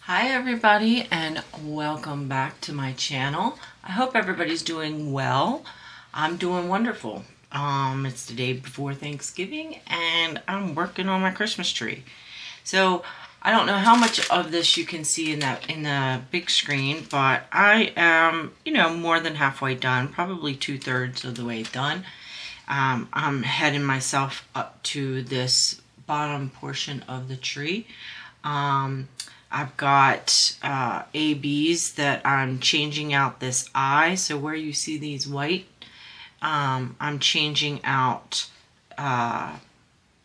Hi everybody and welcome back to my channel. I hope everybody's doing well. I'm doing wonderful. It's the day before Thanksgiving and I'm working on my Christmas tree. So I don't know how much of this you can see in the big screen, but I am, more than halfway done, probably 2/3 of the way done. I'm heading myself up to this bottom portion of the tree. I've got ABs that I'm changing out this eye. So where you see these white, I'm changing out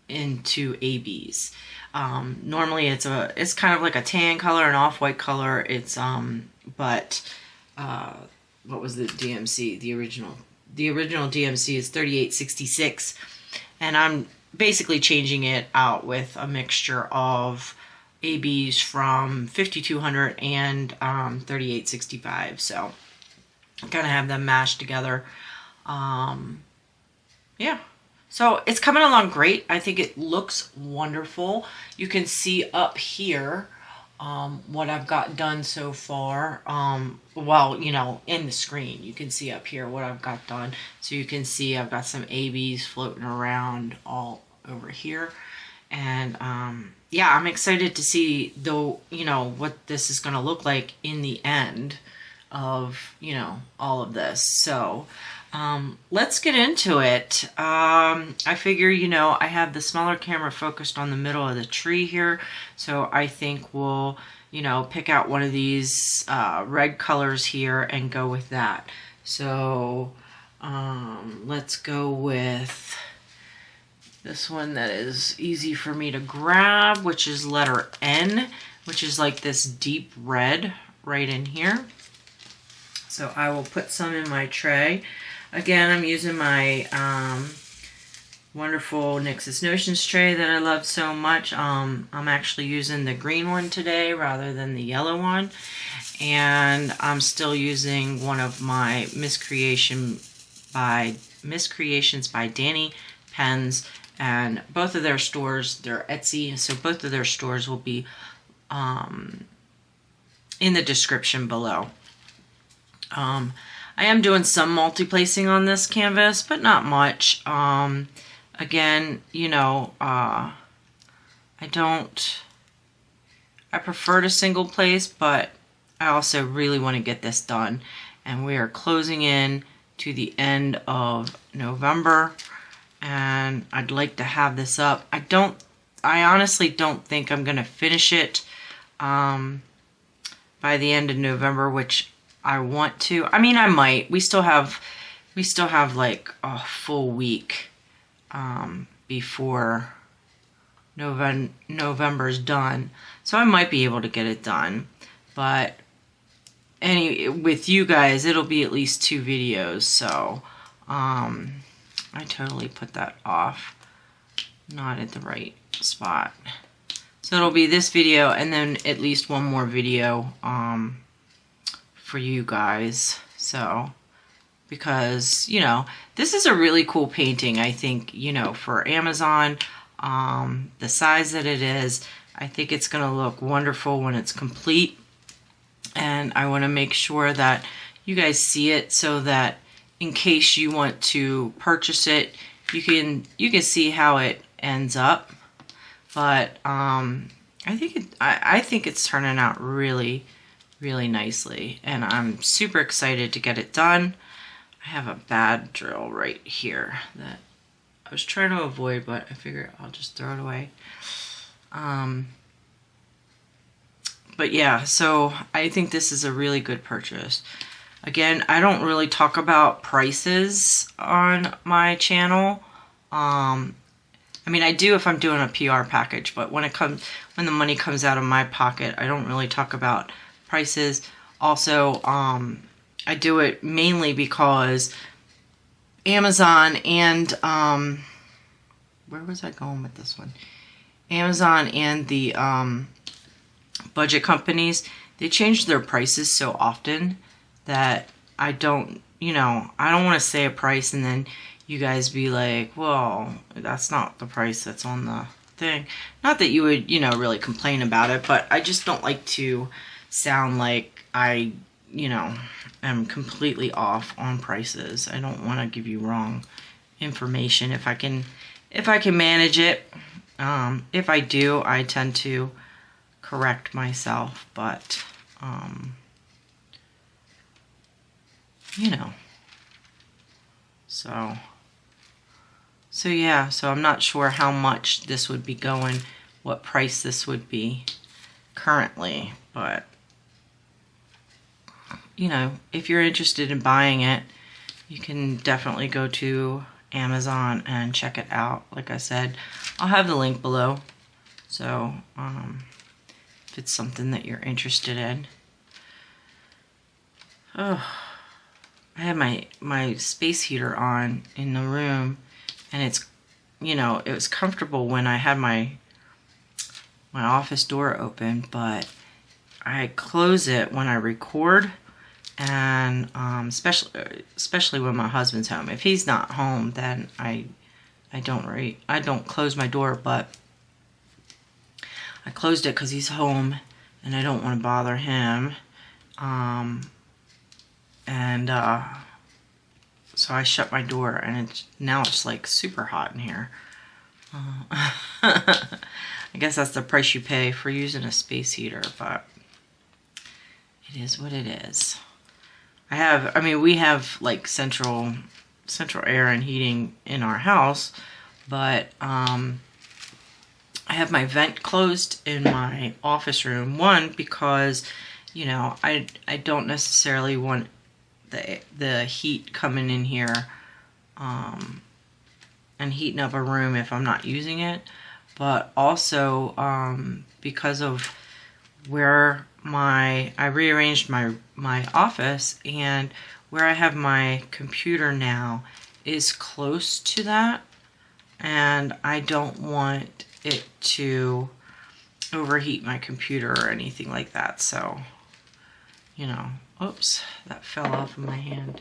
into ABs. Normally it's kind of like a tan color, an off-white color. It's what was the DMC? The original DMC is 3866, and I'm basically changing it out with a mixture of ABs from 5200 and 3865. So I kind of have them mashed together. Yeah. So it's coming along great. I think it looks wonderful. You can see up here what I've got done so far. Well, in the screen, you can see up here what I've got done. So you can see I've got some ABs floating around all over here. And yeah, I'm excited to see what this is going to look like in the end of, all of this. So let's get into it. I figure, I have the smaller camera focused on the middle of the tree here. So I think we'll, pick out one of these red colors here and go with that. So let's go with this one that is easy for me to grab, which is letter N, which is like this deep red right in here. So I will put some in my tray. Again, I'm using my wonderful Nix's Notions tray that I love so much. I'm actually using the green one today rather than the yellow one. And I'm still using one of my Miscreations by Danny pens. And both of their stores, they're Etsy, so both of their stores will be in the description below. I am doing some multi-placing on this canvas, but not much. Again, I prefer to single place, but I also really want to get this done. And we are closing in to the end of November. And I'd like to have this up. I honestly don't think I'm going to finish it by the end of November, which I want to. I mean, I might. We still have like a full week before November's done. So I might be able to get it done. But with you guys, it'll be at least 2 videos. So I totally put that off, not at the right spot. So it'll be this video and then at least one more video for you guys. So, because, this is a really cool painting, I think, for Amazon, the size that it is, I think it's going to look wonderful when it's complete. And I want to make sure that you guys see it so that in case you want to purchase it, you can see how it ends up. But I think it's turning out really, really nicely, and I'm super excited to get it done. I have a bad drill right here that I was trying to avoid, but I figure I'll just throw it away. But yeah, so I think this is a really good purchase. Again, I don't really talk about prices on my channel. I mean, I do if I'm doing a PR package, but when the money comes out of my pocket, I don't really talk about prices. Also, I do it mainly because Amazon and where was I going with this one? Amazon and the budget companies, they change their prices so often that I don't want to say a price and then you guys be like, well, that's not the price that's on the thing. Not that you would, you know, really complain about it, but I just don't like to sound like I, you know, am completely off on prices. I don't want to give you wrong information if I can manage it. If I do, I tend to correct myself, but you know, so yeah, so I'm not sure how much this would be going, what price this would be currently, but you know, if you're interested in buying it, you can definitely go to Amazon and check it out. Like I said, I'll have the link below, so if it's something that you're interested in. Oh, I had my space heater on in the room, and it's, you know, it was comfortable when I had my office door open, but I close it when I record, and especially when my husband's home. If he's not home, then I don't close my door, but I closed it because he's home and I don't want to bother him. So I shut my door, and now it's like super hot in here. I guess that's the price you pay for using a space heater, but it is what it is. We have like central air and heating in our house, but I have my vent closed in my office room. One, because, you know, I don't necessarily want the heat coming in here and heating up a room if I'm not using it, but also because of where I rearranged my office, and where I have my computer now is close to that, and I don't want it to overheat my computer or anything like that. So, you know, oops, that fell off of my hand.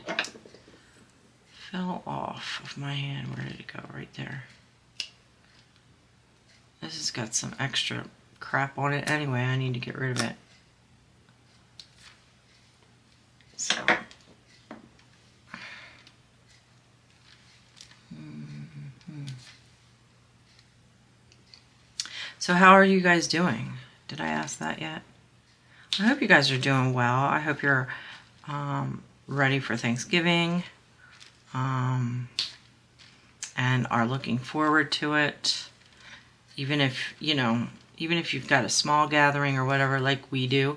Fell off of my hand. Where did it go? Right there. This has got some extra crap on it anyway. I need to get rid of it. So. So how are you guys doing? Did I ask that yet? I hope you guys are doing well. I hope you're ready for Thanksgiving and are looking forward to it. Even if, you know, even if you've got a small gathering or whatever like we do,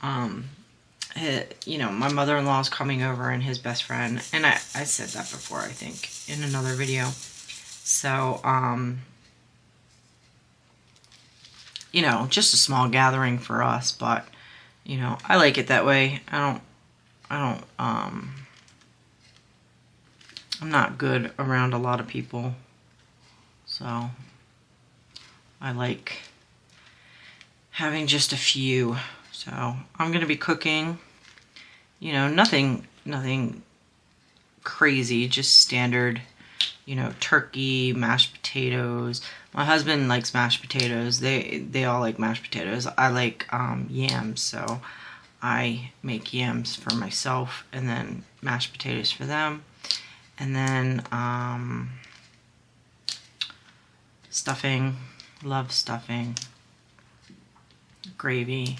you know, my mother-in-law is coming over and his best friend, and I said that before, I think, in another video. So, you know, just a small gathering for us, but, you know, I like it that way. I'm not good around a lot of people, so I like having just a few. So I'm going to be cooking, you know, nothing crazy, just standard, you know, turkey, mashed potatoes. My husband likes mashed potatoes. They all like mashed potatoes. I like yams, so I make yams for myself and then mashed potatoes for them. And then stuffing, love stuffing, gravy.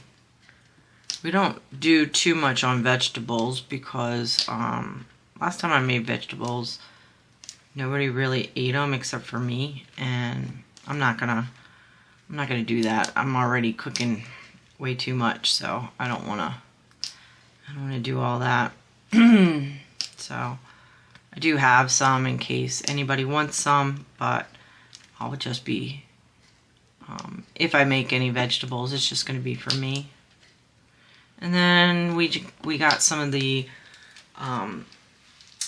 We don't do too much on vegetables because last time I made vegetables, nobody really ate them except for me, and I'm not gonna do that. I'm already cooking way too much, so I don't wanna do all that. So I do have some in case anybody wants some, but I'll just be, if I make any vegetables, it's just gonna be for me. And then we got some of the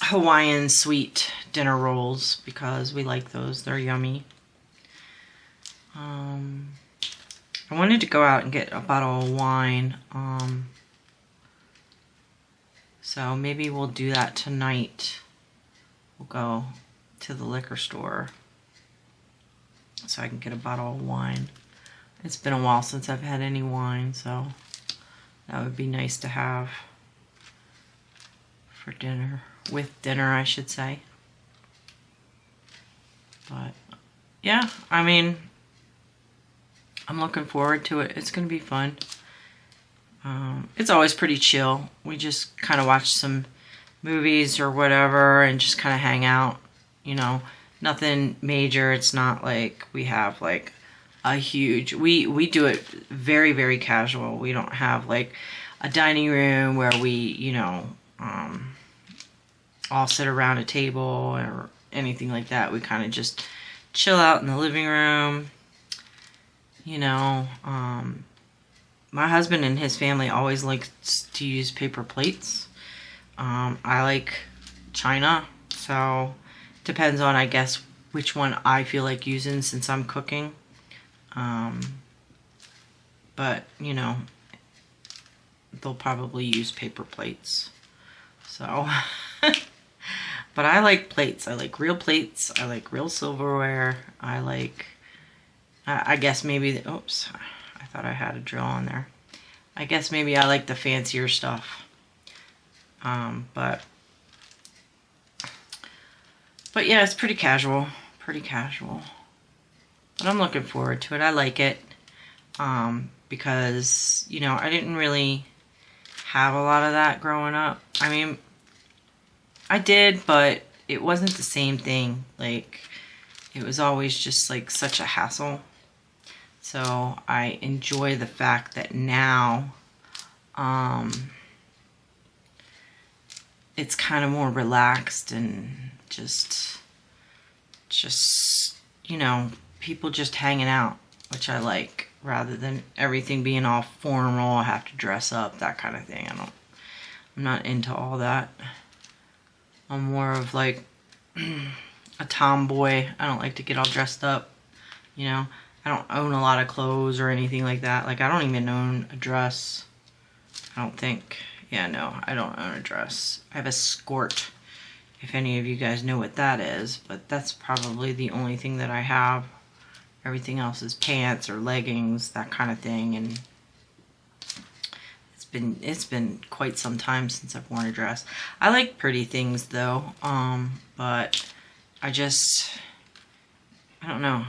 Hawaiian sweet dinner rolls because we like those. They're yummy. I wanted to go out and get a bottle of wine. So maybe we'll do that tonight. We'll go to the liquor store so I can get a bottle of wine. It's been a while since I've had any wine, so that would be nice to have for dinner. With dinner, I should say. But yeah, I mean, I'm looking forward to it. It's going to be fun. It's always pretty chill. We just kind of watch some movies or whatever and just kind of hang out. You know, nothing major. It's not like we have like a huge... We do it very, very casual. We don't have like a dining room where we, you know, all sit around a table or anything like that. We kind of just chill out in the living room. You know, my husband and his family always likes to use paper plates. I like china, so depends on, I guess, which one I feel like using since I'm cooking. But, you know, they'll probably use paper plates. So... But I like plates. I like real plates. I like real silverware. I like, I guess maybe, oops, I thought I had a drill on there. I guess maybe I like the fancier stuff. But yeah, it's pretty casual. Pretty casual. But I'm looking forward to it. I like it. Because, you know, I didn't really have a lot of that growing up. I mean, I did, but it wasn't the same thing. Like, it was always just like such a hassle. So I enjoy the fact that now it's kind of more relaxed and just, you know, people just hanging out, which I like, rather than everything being all formal. I have to dress up, that kind of thing. I'm not into all that. I'm more of like a tomboy. I don't like to get all dressed up, you know. I don't own a lot of clothes or anything like that. Like, I don't even own a dress. I don't think. Yeah, no, I don't own a dress. I have a skirt, if any of you guys know what that is. But that's probably the only thing that I have. Everything else is pants or leggings, that kind of thing. And it's been quite some time since I've worn a dress. I like pretty things though, but I don't know.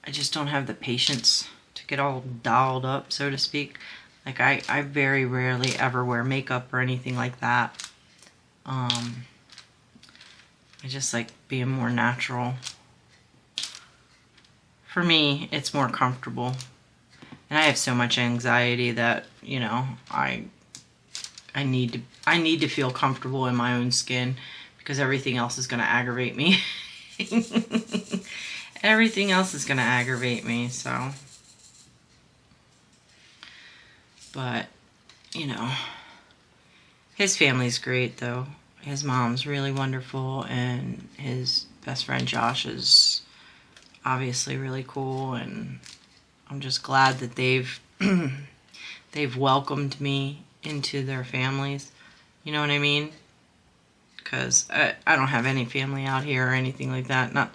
I just don't have the patience to get all dolled up, so to speak. Like, I very rarely ever wear makeup or anything like that. I just like being more natural. For me, it's more comfortable. And I have so much anxiety that, you know, I need to feel comfortable in my own skin, because everything else is going to aggravate me. Everything else is going to aggravate me, so. But, you know, his family's great though. His mom's really wonderful, and his best friend Josh is obviously really cool, and I'm just glad that they've welcomed me into their families. You know what I mean? Because I don't have any family out here or anything like that.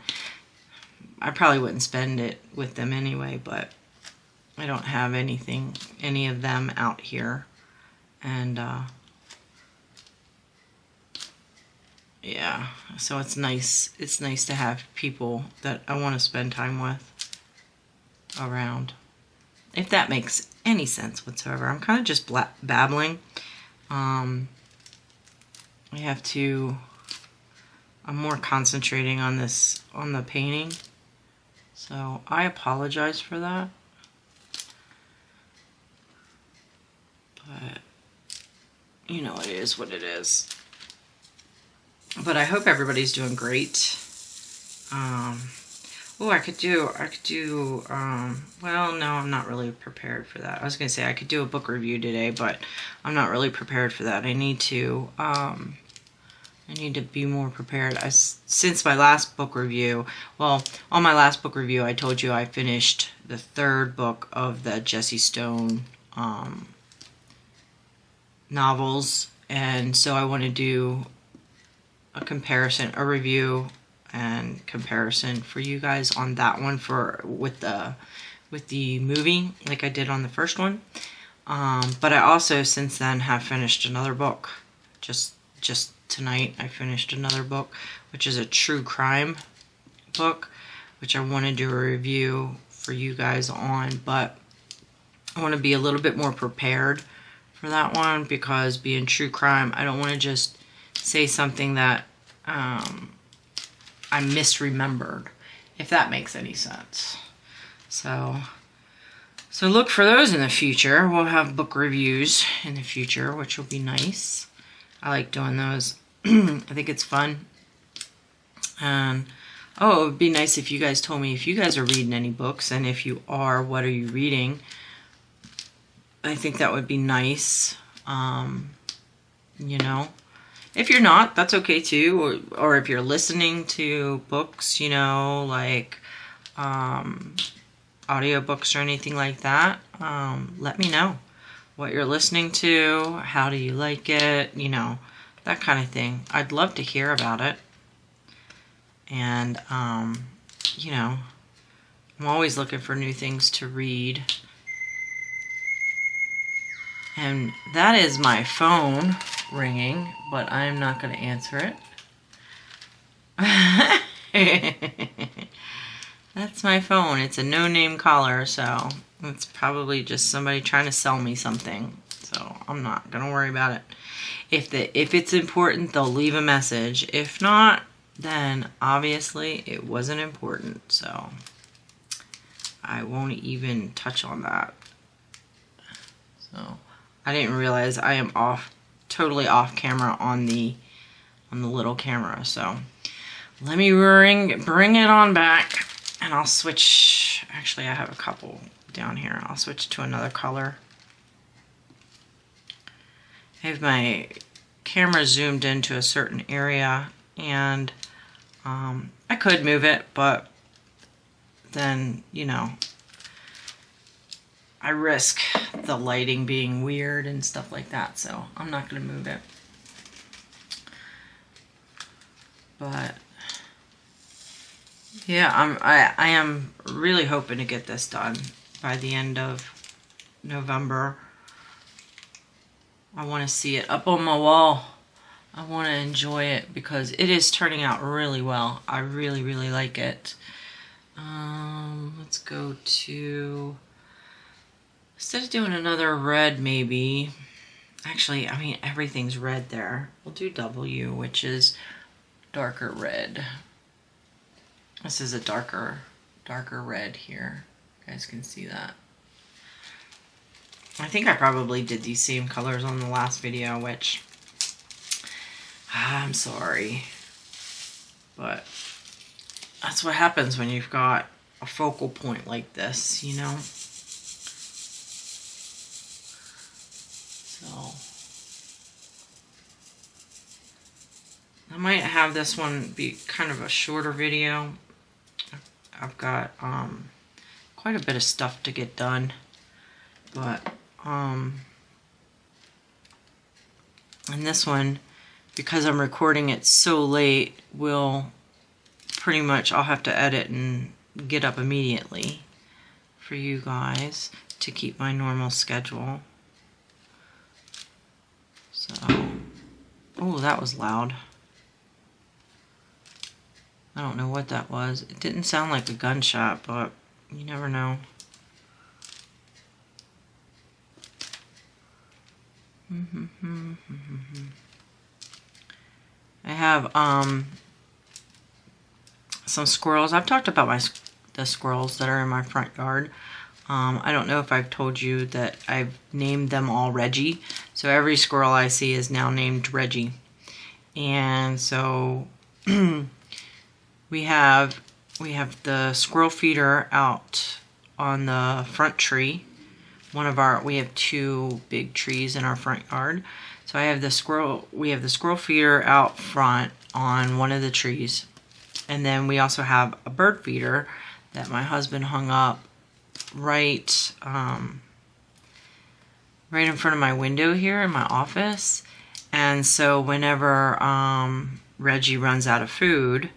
I probably wouldn't spend it with them anyway, but I don't have any of them out here. And yeah, so it's nice. It's nice to have people that I want to spend time with around, if that makes any sense whatsoever. I'm kind of just babbling. I'm more concentrating on the painting, so I apologize for that. But you know, it is what it is. But I hope everybody's doing great. Oh, I could do, well, no, I'm not really prepared for that. I was going to say I could do a book review today, but I'm not really prepared for that. I need to be more prepared. Since my last book review, well, on my last book review, I told you I finished the 3rd book of the Jessie Stone novels, and so I want to do a comparison, a review, and comparison for you guys on that one with the movie like I did on the first one. But I also since then have finished another book. Just tonight I finished another book, which is a true crime book, which I want to do a review for you guys on, but I want to be a little bit more prepared for that one, because being true crime, I don't want to just say something that I misremembered, if that makes any sense. So look for those in the future. We'll have book reviews in the future, which will be nice. I like doing those. I think it's fun. And oh, it would be nice if you guys told me if you guys are reading any books, and if you are, what are you reading? I think that would be nice. You know, if you're not, that's okay too. Or if you're listening to books, you know, like audiobooks or anything like that, let me know what you're listening to. How do you like it? You know, that kind of thing. I'd love to hear about it. And, you know, I'm always looking for new things to read. And that is my phone ringing, but I'm not going to answer it. That's my phone. It's a no-name caller, so it's probably just somebody trying to sell me something. So I'm not going to worry about it. If it's important, they'll leave a message. If not, then obviously it wasn't important, so I won't even touch on that. So I didn't realize I am totally off camera on the little camera. So let me bring it on back, and I'll switch. Actually, I have a couple down here. I'll switch to another color. I have my camera zoomed into a certain area, and I could move it, but then, you know, I risk the lighting being weird and stuff like that, so I'm not going to move it. But yeah, I am really hoping to get this done by the end of November. I want to see it up on my wall. I want to enjoy it because it is turning out really well. I really, really like it. Let's go to, instead of doing another red maybe, actually, I mean, everything's red there. We'll do W, which is darker red. This is a darker red here. You guys can see that. I think I probably did these same colors on the last video, which I'm sorry, but that's what happens when you've got a focal point like this, you know? So I might have this one be kind of a shorter video. I've got quite a bit of stuff to get done, but and this one, because I'm recording it so late, will pretty much, I'll have to edit and get up immediately for you guys to keep my normal schedule. So, oh, that was loud. I don't know what that was. It didn't sound like a gunshot, but you never know. I have some squirrels. I've talked about the squirrels that are in my front yard. I don't know if I've told you that I've named them all Reggie. So every squirrel I see is now named Reggie. And so we have the squirrel feeder out on the front tree. We have two big trees in our front yard. So we have the squirrel feeder out front on one of the trees. And then we also have a bird feeder that my husband hung up right in front of my window here in my office. And so whenever Reggie runs out of food,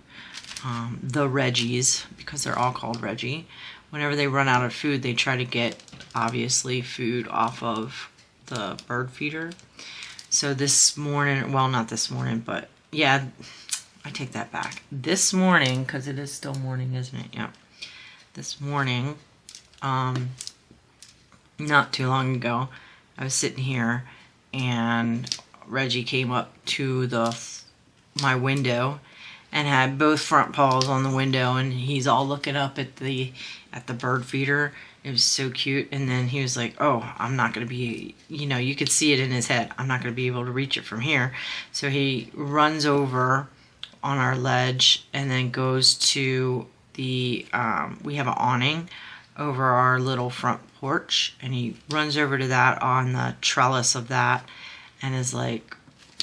the Reggies, because they're all called Reggie. Whenever they run out of food, they try to get, obviously, food off of the bird feeder. So this morning, well, not this morning, but yeah, I take that back. This morning, because it is still morning, isn't it? Yeah. This morning, not too long ago, I was sitting here and Reggie came up to my window and had both front paws on the window, and he's all looking up at the bird feeder. It was so cute. And then he was like, oh, I'm not going to be, you could see it in his head, I'm not going to be able to reach it from here. So he runs over on our ledge and then goes to we have an awning over our little front porch, and he runs over to that on the trellis of that and is like,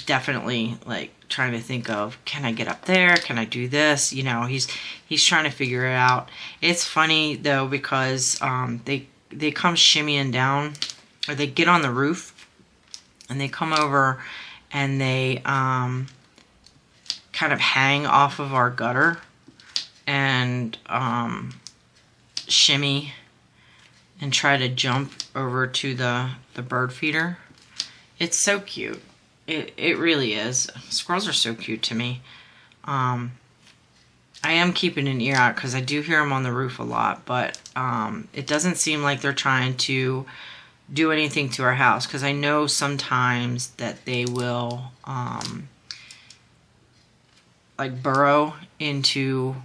definitely like trying to think of, can I get up there? Can I do this? He's trying to figure it out. It's funny though, because they come shimmying down, or they get on the roof and they come over and they kind of hang off of our gutter and shimmy and try to jump over to the bird feeder. It's so cute. It really is. Squirrels are so cute to me. I am keeping an ear out because I do hear them on the roof a lot, but it doesn't seem like they're trying to do anything to our house, because I know sometimes that they will like burrow into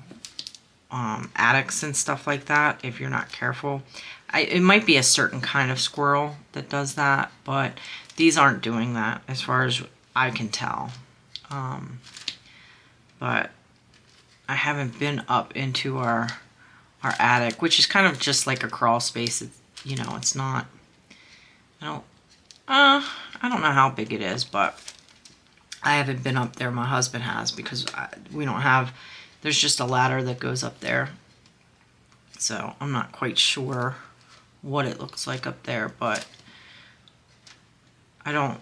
attics and stuff like that if you're not careful. It might be a certain kind of squirrel that does that, but these aren't doing that as far as I can tell. But I haven't been up into our attic, which is kind of just like a crawl space. It's not, I don't know how big it is, but I haven't been up there. My husband has, because we don't have, there's just a ladder that goes up there. So I'm not quite sure what it looks like up there, but I don't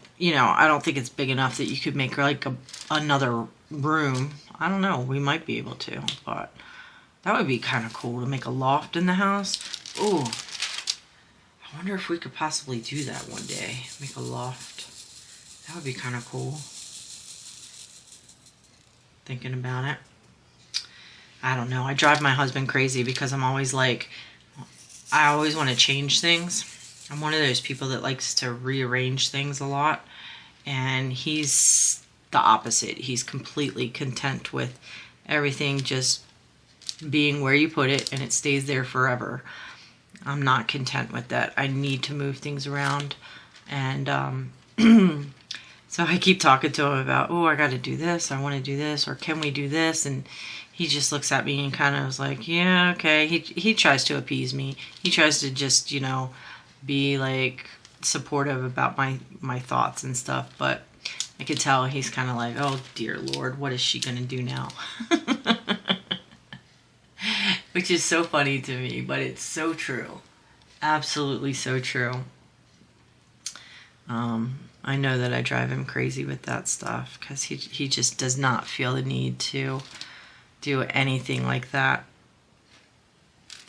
think it's big enough that you could make like another room. I don't know. We might be able to, but that would be kind of cool to make a loft in the house. Ooh, I wonder if we could possibly do that one day. Make a loft. That would be kind of cool. Thinking about it. I don't know. I drive my husband crazy because I'm always like, I always want to change things. I'm one of those people that likes to rearrange things a lot, and he's the opposite. He's completely content with everything just being where you put it and it stays there forever. I'm not content with that. I need to move things around, and so I keep talking to him about, oh, I got to do this, I want to do this, or can we do this? And he just looks at me and kind of is like, yeah, okay. He tries to appease me. He tries to just, be like supportive about my thoughts and stuff, but I could tell he's kind of like, oh dear Lord, what is she gonna do now? Which is so funny to me, but it's so true. Absolutely so true. I know that I drive him crazy with that stuff, because he just does not feel the need to do anything like that.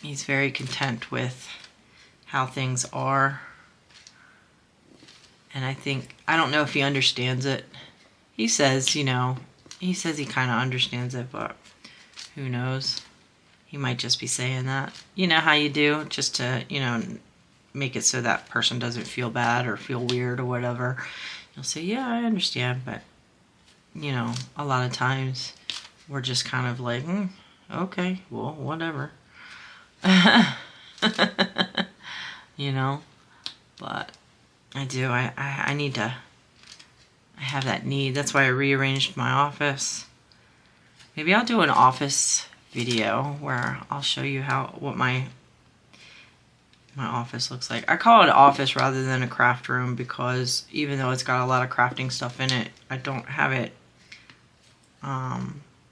He's very content with how things are. And I don't know if he understands it. He says, he kind of understands it, but who knows? He might just be saying that. You know how you do, just to, make it so that person doesn't feel bad or feel weird or whatever. You'll say, yeah, I understand, but, a lot of times we're just kind of like, okay, well, whatever. But I do. I need to. I have that need. That's why I rearranged my office. Maybe I'll do an office video where I'll show you what my office looks like. I call it an office rather than a craft room, because even though it's got a lot of crafting stuff in it, I don't have it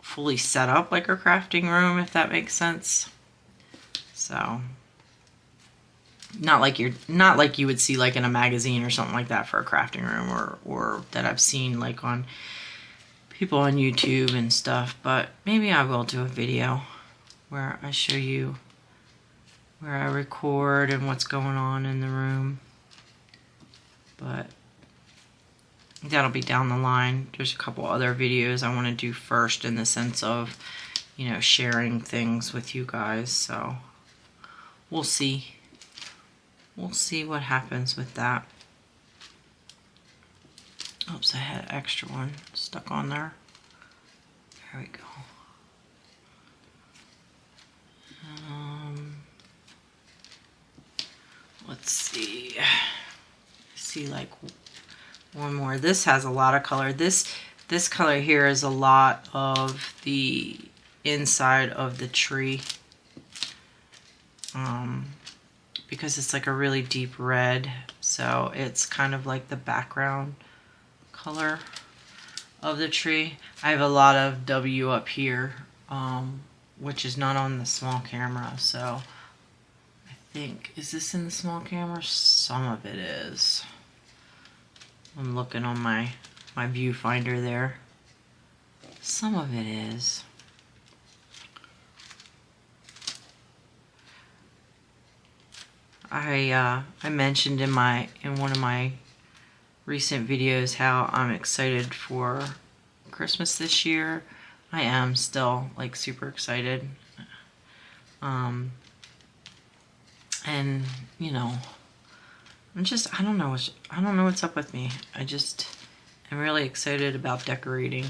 fully set up like a crafting room, if that makes sense. So not like you would see like in a magazine or something like that for a crafting room, or that I've seen like on people on YouTube and stuff, but maybe I will do a video where I show you where I record and what's going on in the room. But that'll be down the line. There's a couple other videos I want to do first in the sense of, you know, sharing things with you guys. So we'll see. We'll see what happens with that. Oops, I had an extra one stuck on there. There we go. Let's see. See, like one more. This has a lot of color. This color here is a lot of the inside of the tree. Because it's like a really deep red, so it's kind of like the background color of the tree. I have a lot of W up here, which is not on the small camera, so I think, is this in the small camera? Some of it is. I'm looking on my viewfinder there. Some of it is. I mentioned in one of my recent videos how I'm excited for Christmas this year. I am still like super excited. And you know, I don't know what's up with me. I just am really excited about decorating.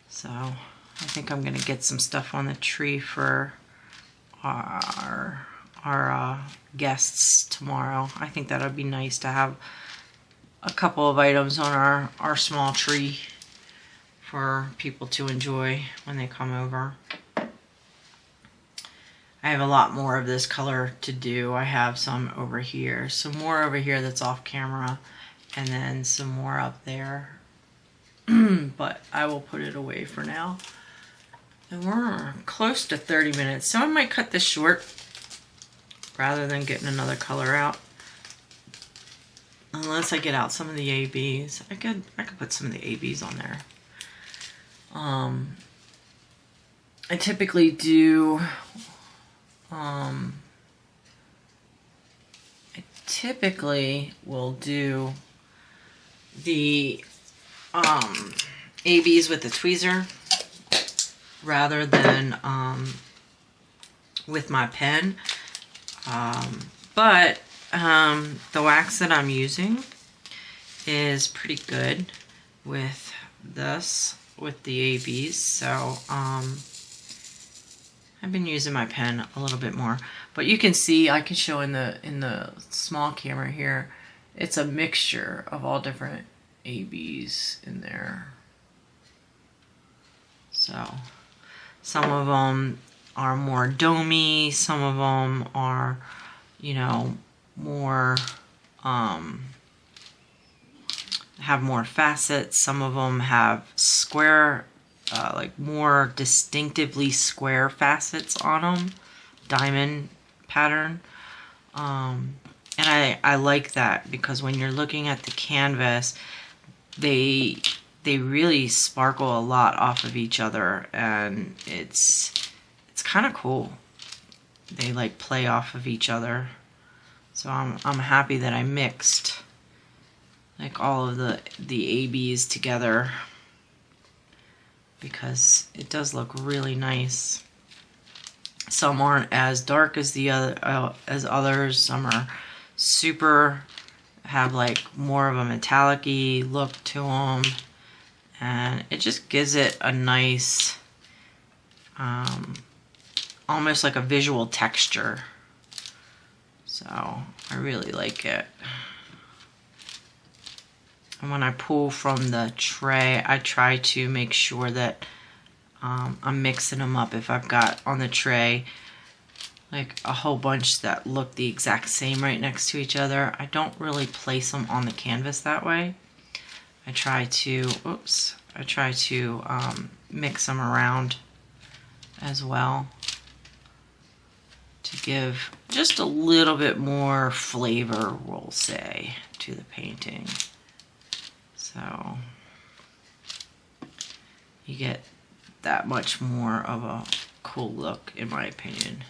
So I think I'm gonna get some stuff on the tree for our guests tomorrow. I think that would be nice to have a couple of items on our small tree for people to enjoy when they come over. I have a lot more of this color to do. I have some over here, some more over here that's off camera, and then some more up there. But I will put it away for now. And we're close to 30 minutes, so I might cut this short rather than getting another color out. Unless I get out some of the ABs. I could put some of the ABs on there. I typically do will do the ABs with the tweezer rather than with my pen. But the wax that I'm using is pretty good with this, with the ABs. So I've been using my pen a little bit more, but you can see, I can show in the small camera here, it's a mixture of all different ABs in there. So some of them are more domey, some of them are, you know, more have more facets. Some of them have square, like more distinctively square facets on them, diamond pattern. And I like that because when you're looking at the canvas, they really sparkle a lot off of each other, and it's kind of cool. They like play off of each other. So I'm happy that I mixed like all of the ABs together, because it does look really nice. Some aren't as dark as the other as others. Some are super, have like more of a metallic-y look to them, and it just gives it a nice almost like a visual texture. So I really like it. And when I pull from the tray, I try to make sure that I'm mixing them up. If I've got on the tray like a whole bunch that look the exact same right next to each other, I don't really place them on the canvas that way. I try to, mix them around as well to give just a little bit more flavor, we'll say, to the painting. So you get that much more of a cool look, in my opinion.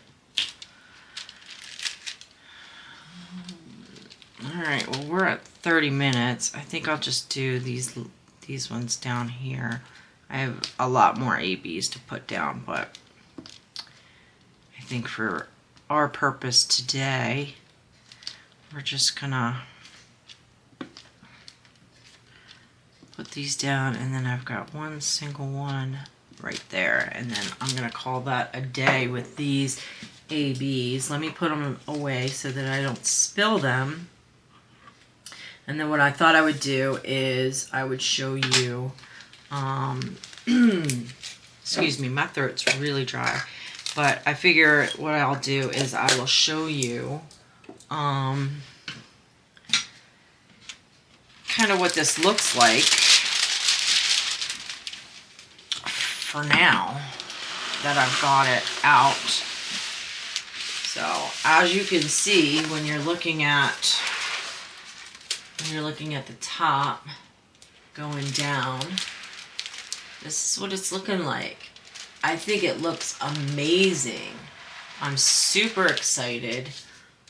Alright, well, we're at 30 minutes. I think I'll just do these ones down here. I have a lot more ABs to put down, but I think for our purpose today, we're just gonna put these down, and then I've got one single one right there, and then I'm gonna call that a day with these ABs. Let me put them away so that I don't spill them. And then what I thought I would do is I would show you, excuse me, my throat's really dry, but I figure what I'll do is I will show you kind of what this looks like for now that I've got it out. So as you can see, when you're looking at the top going down, this is what it's looking like. I think it looks amazing. I'm super excited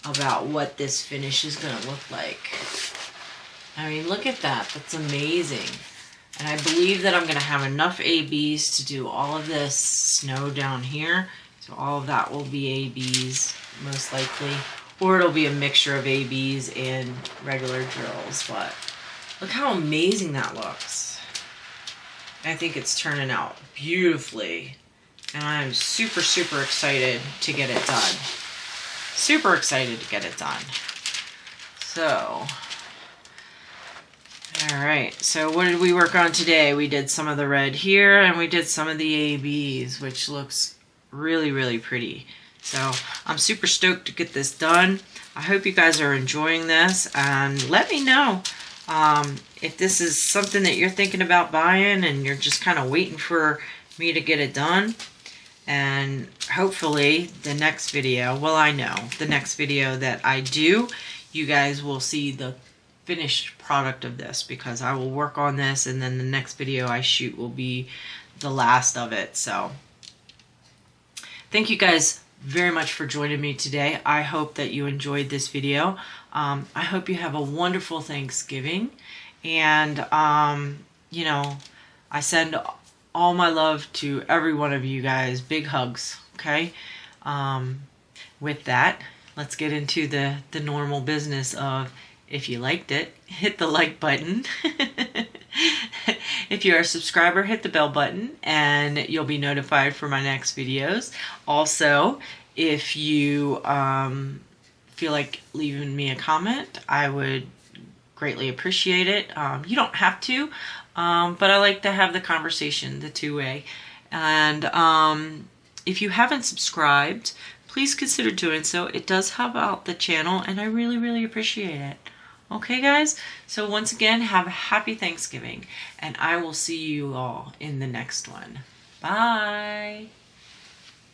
about what this finish is going to look like. I mean, look at that. That's amazing. And I believe that I'm going to have enough ABs to do all of this snow down here. So all of that will be ABs, most likely. Or it'll be a mixture of ABs and regular drills. But look how amazing that looks. I think it's turning out beautifully. And I'm super, super excited to get it done. Super excited to get it done. So, alright. So what did we work on today? We did some of the red here, and we did some of the ABs, which looks really, really pretty. So I'm super stoked to get this done. I hope you guys are enjoying this, and let me know if this is something that you're thinking about buying and you're just kind of waiting for me to get it done. And hopefully the next video, well, I know the next video that I do, you guys will see the finished product of this, because I will work on this, and then the next video I shoot will be the last of it. So thank you guys very much for joining me today. I hope that you enjoyed this video. I hope you have a wonderful Thanksgiving, and you know, I send all my love to every one of you guys. Big hugs. Okay, with that, let's get into the normal business of, if you liked it, hit the like button. If you're a subscriber, hit the bell button and you'll be notified for my next videos. Also, if you feel like leaving me a comment, I would greatly appreciate it. You don't have to, but I like to have the conversation the two-way. And if you haven't subscribed, please consider doing so. It does help out the channel, and I really, really appreciate it. Okay, guys? So once again, have a happy Thanksgiving, and I will see you all in the next one. Bye!